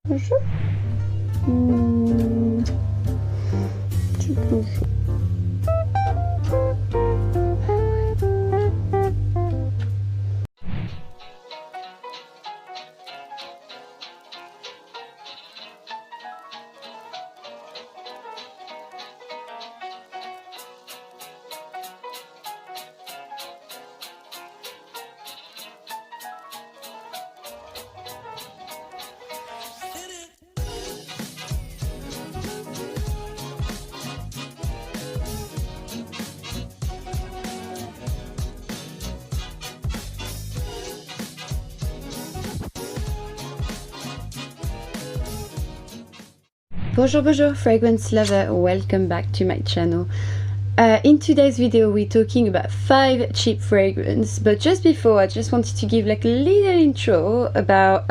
Bonjour. Bonjour. Bonjour fragrance lover, welcome back to my channel. In today's video we're talking about 5 cheap fragrance, but just before I just wanted to give like a little intro about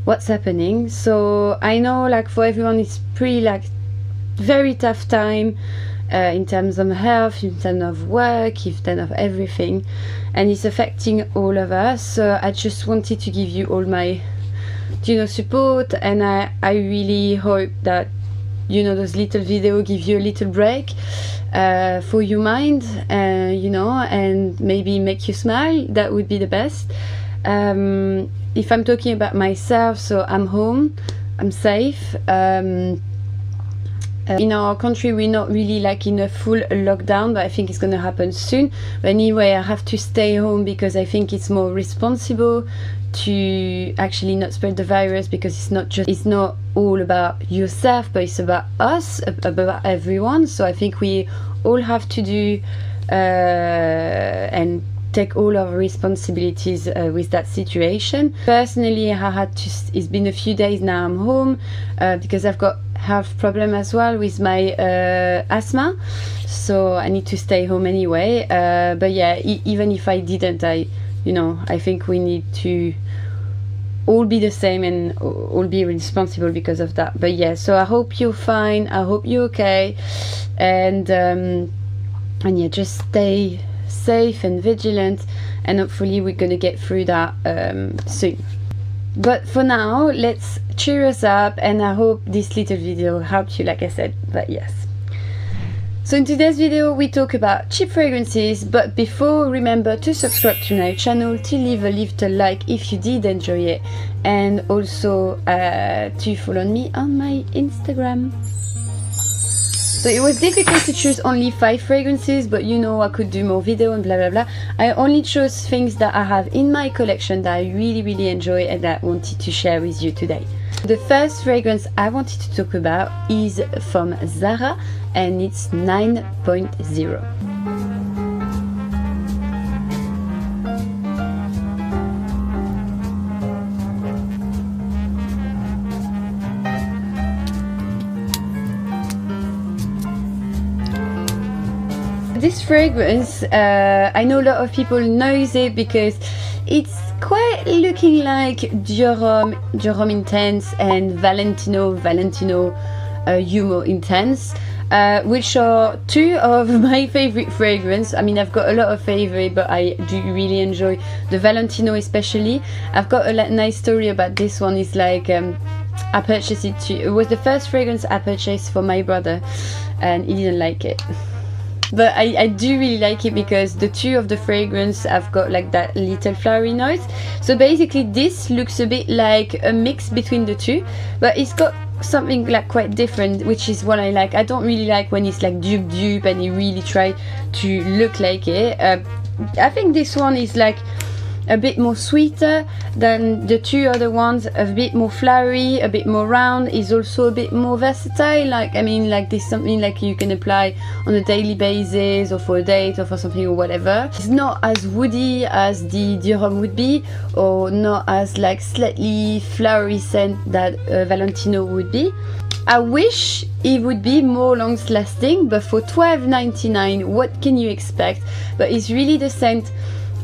what's happening. So I know like for everyone it's pretty like very tough time in terms of health, in terms of work, in terms of everything, and it's affecting all of us. So I just wanted to give you all my support, and I really hope that those little videos give you a little break for your mind, and maybe make you smile. That would be the best. If I'm talking about myself, so I'm home, I'm safe. In our country we're not really like in a full lockdown, but I think it's going to happen soon. But anyway, I have to stay home because I think it's more responsible to actually not spread the virus, because it's not all about yourself, but it's about us, about everyone. So I think we all have to do and take all our responsibilities with that situation. Personally, I had to, it's been a few days now I'm home because I've got health problem as well with my asthma, so I need to stay home anyway. But yeah, even if I didn't, I think we need to all be the same and all be responsible because of that. But yeah, so I hope you're fine, I hope you're okay, and yeah, just stay safe and vigilant, and hopefully we're gonna get through that soon. But for now, let's cheer us up, and I hope this little video helped you, like I said. But yes, so in today's video we talk about cheap fragrances, but before, remember to subscribe to my channel, to leave a little like if you did enjoy it, and also to follow me on my Instagram. So it was difficult to choose only 5 fragrances, but I could do more video and blah blah blah. I only chose things that I have in my collection that I really enjoy and that I wanted to share with you today. The first fragrance I wanted to talk about is from Zara, and it's 9.0. This fragrance, I know a lot of people knows it because it's quite looking like DIOR Intense and Valentino Humo Intense, which are 2 of my favorite fragrance. I mean, I've got a lot of favorite, but I do really enjoy the Valentino especially. I've got a nice story about this one. It's like I purchased it it was the first fragrance I purchased for my brother, and he didn't like it. But I do really like it because the 2 of the fragrance have got like that little flowery note. So basically this looks a bit like a mix between the 2, but it's got something like quite different, which is what I like. I don't really like when it's like dupe and you really try to look like it. I think this one is like a bit more sweeter than the 2 other ones, a bit more flowery, a bit more round, is also a bit more versatile. Like, I mean, like this something like you can apply on a daily basis or for a date or for something or whatever. It's not as woody as the DIOR would be, or not as like slightly flowery scent that Valentino would be. I wish it would be more long lasting, but for $12.99 what can you expect? But it's really the scent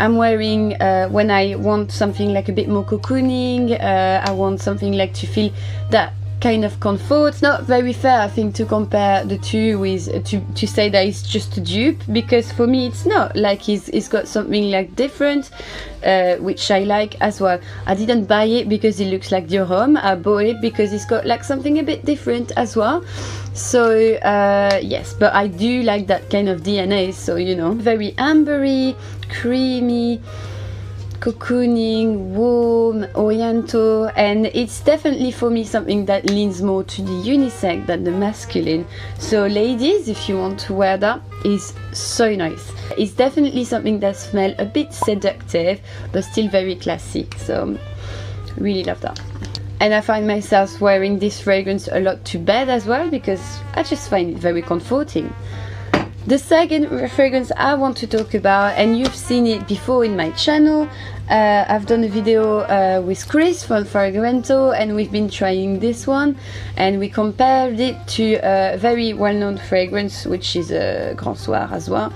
I'm wearing when I want something like a bit more cocooning. I want something like to feel that kind of comfort. It's not very fair, I think, to compare the two with to say that it's just a dupe, because for me it's not. Like it's got something like different, which I like as well. I didn't buy it because it looks like DIOR HOMME. I bought it because it's got like something a bit different as well. So yes, but I do like that kind of DNA. So you know, very ambery, creamy, cocooning, warm, oriental, and it's definitely for me something that leans more to the unisex than the masculine. So ladies, if you want to wear that, is so nice. It's definitely something that smells a bit seductive but still very classy, so really love that. And I find myself wearing this fragrance a lot to bed as well, because I just find it very comforting. The second fragrance I want to talk about, and you've seen it before in my channel, I've done a video with Chris from Fragranto, and we've been trying this one, and we compared it to a very well-known fragrance, which is a Grand Soir as well.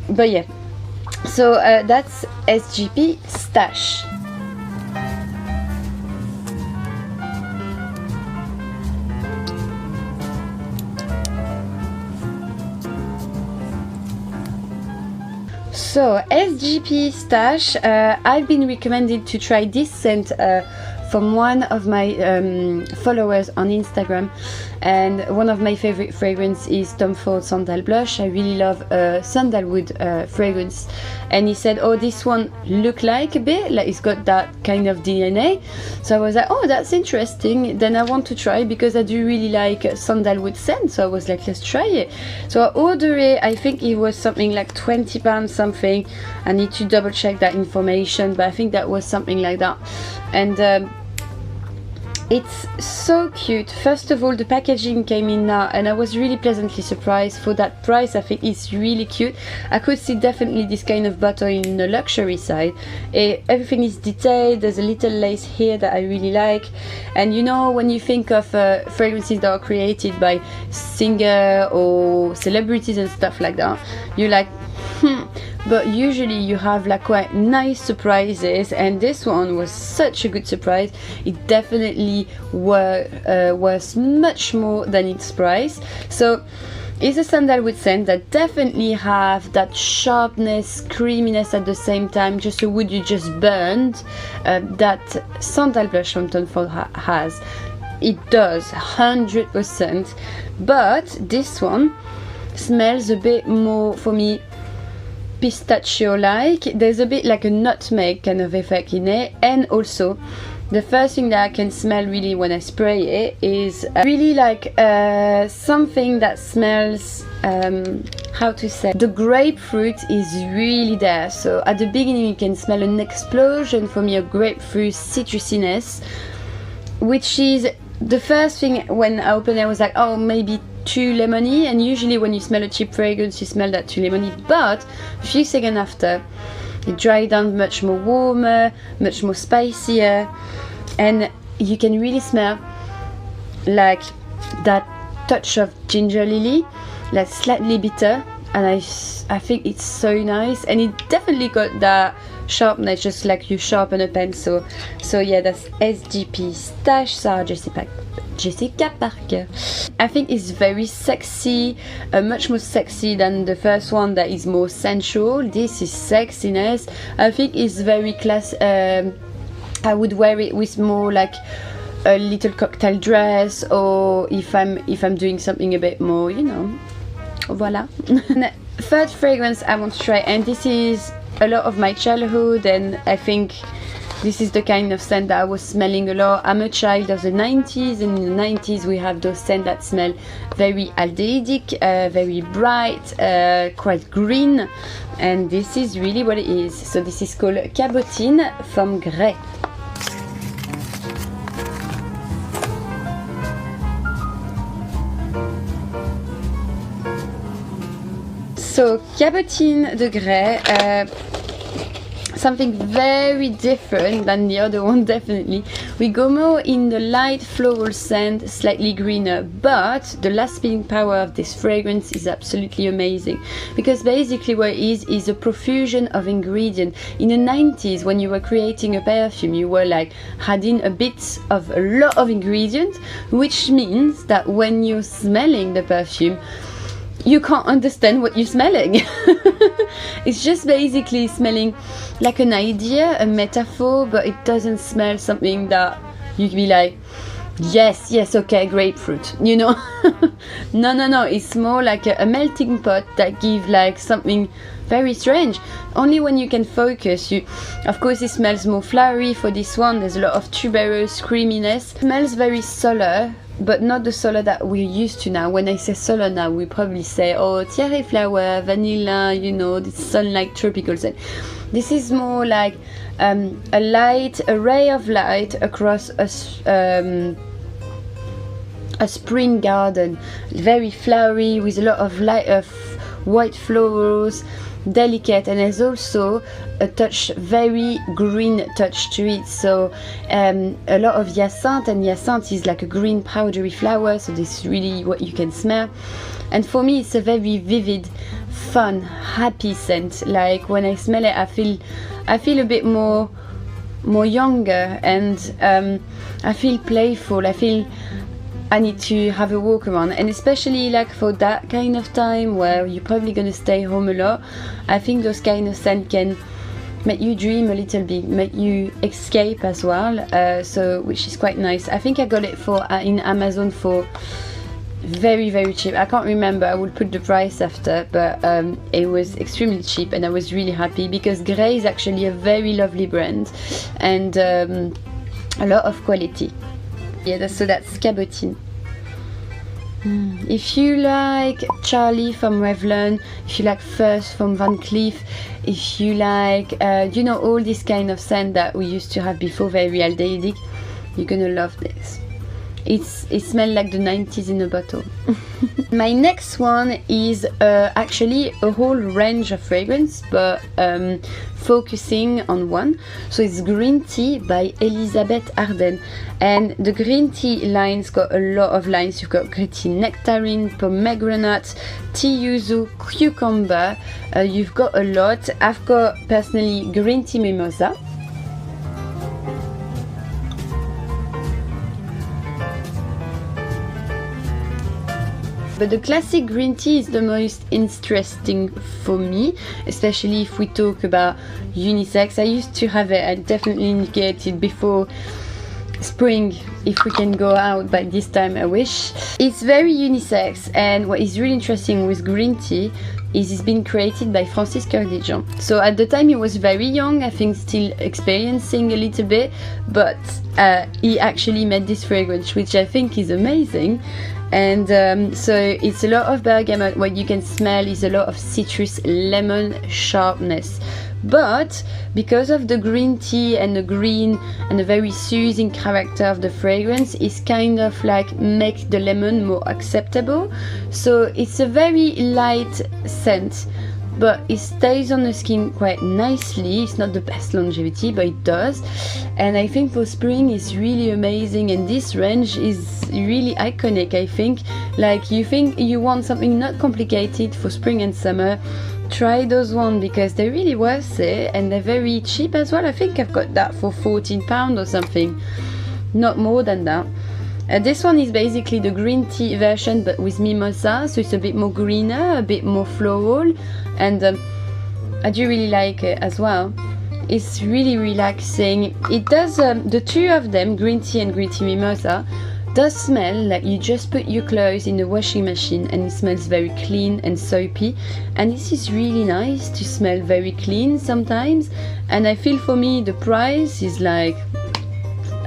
But yeah, so that's SGP Stash. So SGP Stash, I've been recommended to try this scent from one of my followers on Instagram, and one of my favorite fragrance is Tom Ford Sandal Blush. I really love sandalwood fragrance, and he said, oh, this one look like a bit like it's got that kind of DNA. So I was like, oh, that's interesting, then I want to try, because I do really like sandalwood scent. So I was like, let's try it. So I ordered it. I think it was something like £20 something. I need to double check that information, but I think that was something like that. And it's so cute. First of all, the packaging came in now, and I was really pleasantly surprised. For that price, I think it's really cute. I could see definitely this kind of bottle in the luxury side. Everything is detailed. There's a little lace here that I really like. And you know, when you think of fragrances that are created by singers or celebrities and stuff like that, you're like, but usually you have like quite nice surprises, and this one was such a good surprise. It definitely was much more than its price. So it's a sandalwood scent that definitely have that sharpness, creaminess at the same time, just a wood you just burned, that Sandal Blush from Tom Ford has. It does 100%, but this one smells a bit more, for me, pistachio-like. There's a bit like a nutmeg kind of effect in it, and also the first thing that I can smell really when I spray it is really like something that smells, how to say, the grapefruit is really there. So at the beginning you can smell an explosion, for me, a grapefruit citrusiness, which is the first thing when I opened it. I was like, oh, maybe too lemony, and usually when you smell a cheap fragrance you smell that too lemony, but a few seconds after it dried down, much more warmer, much more spicier, and you can really smell like that touch of ginger lily, like slightly bitter, and I think it's so nice, and it definitely got that sharpness, just like you sharpen a pencil. So yeah, that's SGP Stash, Sarah Jessica Parker. I think it's very sexy, much more sexy than the first one that is more sensual. This is sexiness. I think it's very class. I would wear it with more like a little cocktail dress, or if I'm doing something a bit more, you know, voila. Third fragrance I want to try, and this is a lot of my childhood, and I think this is the kind of scent that I was smelling a lot. I'm a child of the 90s, and in the 90s we have those scents that smell very aldehydic, very bright, quite green, and this is really what it is. So this is called Capucine from Grès. So Capucine de Grès, something very different than the other one, definitely. We go more in the light floral scent, slightly greener, but the lasting power of this fragrance is absolutely amazing, because basically what it is a profusion of ingredients. In the 90s, when you were creating a perfume, you were like adding a bit of a lot of ingredients, which means that when you're smelling the perfume, you can't understand what you're smelling. It's just basically smelling like an idea, a metaphor, but it doesn't smell something that you can be like, yes, okay, grapefruit, you know. No, it's more like a melting pot that gives like something very strange. Only when you can focus. Of course, it smells more flowery for this one. There's a lot of tuberose creaminess. It smells very solar, but not the solar that we're used to now. When I say solar now, we probably say, oh, tiare flower, vanilla, you know, this sunlight tropical scent. This is more like a ray of light across a spring garden, very flowery with a lot of light of white florals, delicate, and there's also a touch, very green touch to it. So a lot of hyacinthe, and hyacinthe is like a green powdery flower, so this is really what you can smell. And for me, it's a very vivid, fun, happy scent. Like when I smell it, I feel a bit more younger, and I feel playful. I feel I need to have a walk around, and especially like for that kind of time where you're probably gonna stay home a lot, I think those kind of scents can make you dream a little bit, make you escape as well. So which is quite nice. I think I got it for in Amazon for very, very cheap. I can't remember, I will put the price after, but it was extremely cheap, and I was really happy because Grey is actually a very lovely brand, and a lot of quality. Yeah, so that's Capucine. If you like Charlie from Revlon, if you like First from Van Cleef, if you like you know, all this kind of scent that we used to have before, very aldehydic, you're gonna love this. It smells like the 90s in a bottle. My next one is actually a whole range of fragrance, but focusing on one. So it's Green Tea by Elisabeth Arden, and the green tea lines got a lot of lines. You've got green tea nectarine, pomegranate, tea yuzu, cucumber. You've got a lot. I've got personally green tea mimosa. But the classic green tea is the most interesting for me, especially if we talk about unisex. I used to have it, I definitely indicate it before spring, if we can go out, but this time I wish. It's very unisex, and what is really interesting with green tea is it's been created by Francis Coeur des Gens. So at the time he was very young, I think still experiencing a little bit, but he actually made this fragrance, which I think is amazing. And so it's a lot of bergamot. What you can smell is a lot of citrus, lemon sharpness. But because of the green tea and the green and the very soothing character of the fragrance, is kind of like make the lemon more acceptable. So it's a very light scent, but it stays on the skin quite nicely. It's not the best longevity, but it does. And I think for spring it's really amazing, and this range is really iconic. I think, like, you think you want something not complicated for spring and summer, try those ones because they're really worth it, and they're very cheap as well. I think I've got that for £14 or something, not more than that. This one is basically the green tea version but with mimosa, so it's a bit more greener, a bit more floral, and I do really like it as well. It's really relaxing. It does, the two of them, green tea and green tea mimosa, does smell like you just put your clothes in the washing machine, and it smells very clean and soapy, and this is really nice to smell very clean sometimes. And I feel for me the price is like,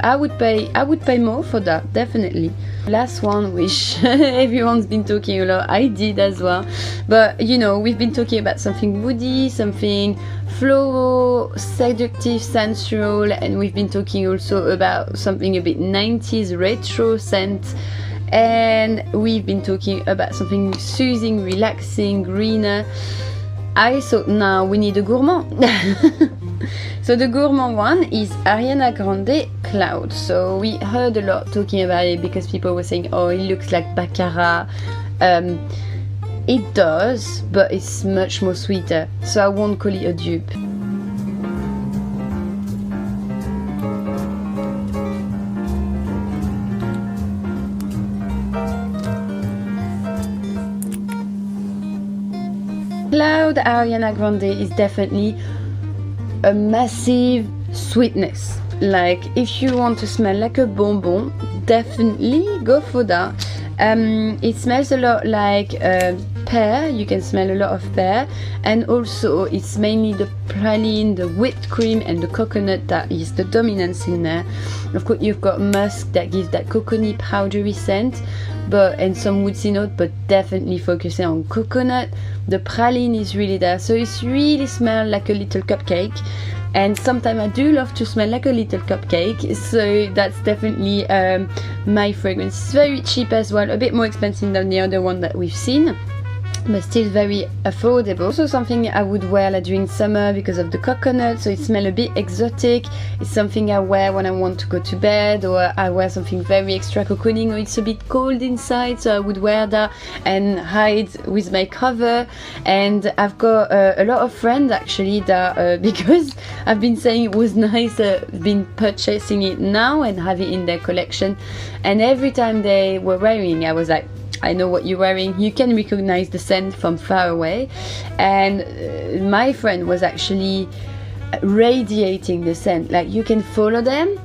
I would pay more for that, definitely. Last one, which everyone's been talking a lot, I did as well, but you know, we've been talking about something woody, something floral, seductive, sensual, and we've been talking also about something a bit 90s retro scent, and we've been talking about something soothing, relaxing, greener. I thought now we need a gourmand. So the gourmand one is Ariana Grande Cloud. So we heard a lot talking about it because people were saying, oh, it looks like Baccarat. It does, but it's much more sweeter, so I won't call it a dupe. Cloud Ariana Grande is definitely a massive sweetness. Like if you want to smell like a bonbon, definitely go for that. It smells a lot like pear. You can smell a lot of pear, and also it's mainly the praline, the whipped cream and the coconut that is the dominance in there. Of course you've got musk that gives that coconut powdery scent, and some woodsy note, but definitely focusing on coconut. The praline is really there, so it's really smell like a little cupcake. And sometimes I do love to smell like a little cupcake, so that's definitely my fragrance. It's very cheap as well, a bit more expensive than the other one that we've seen, but still very affordable. Also something I would wear like during summer because of the coconut, so it smells a bit exotic. It's something I wear when I want to go to bed, or I wear something very extra cocooning, or it's a bit cold inside, so I would wear that and hide with my cover. And I've got a lot of friends actually that because I've been saying it was nice, been purchasing it now and have it in their collection, and every time they were wearing I was like, I know what you're wearing. You can recognize the scent from far away. And my friend was actually radiating the scent, like you can follow them,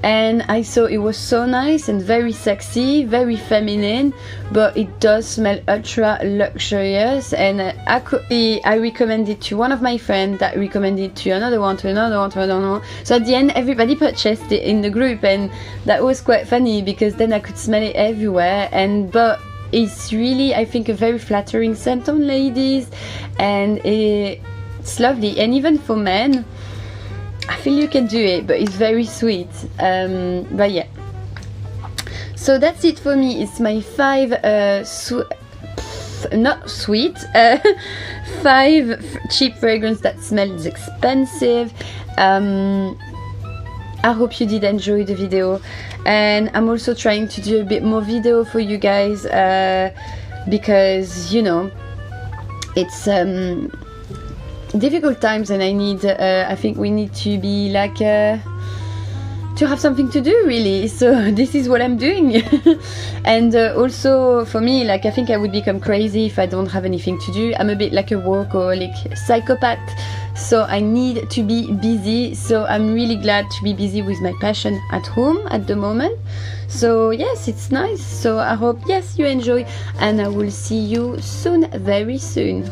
and I saw it was so nice and very sexy, very feminine, but it does smell ultra luxurious. And I recommended to one of my friends, that recommended to another one, to another one, to another one. So at the end everybody purchased it in the group, and that was quite funny because then I could smell it everywhere. But it's really, I think, a very flattering scent on ladies, and it's lovely. And even for men, I feel you can do it, but it's very sweet. But yeah, so that's it for me. It's my 5 not sweet 5 cheap fragrance that smells expensive. I hope you did enjoy the video, and I'm also trying to do a bit more video for you guys because, you know, it's difficult times, and I think we need to be like to have something to do really, so this is what I'm doing. And also for me, like, I think I would become crazy if I don't have anything to do. I'm a bit like a workaholic psychopath, so I need to be busy. So I'm really glad to be busy with my passion at home at the moment. So yes, it's nice. So I hope, yes, you enjoy, and I will see you soon, very soon.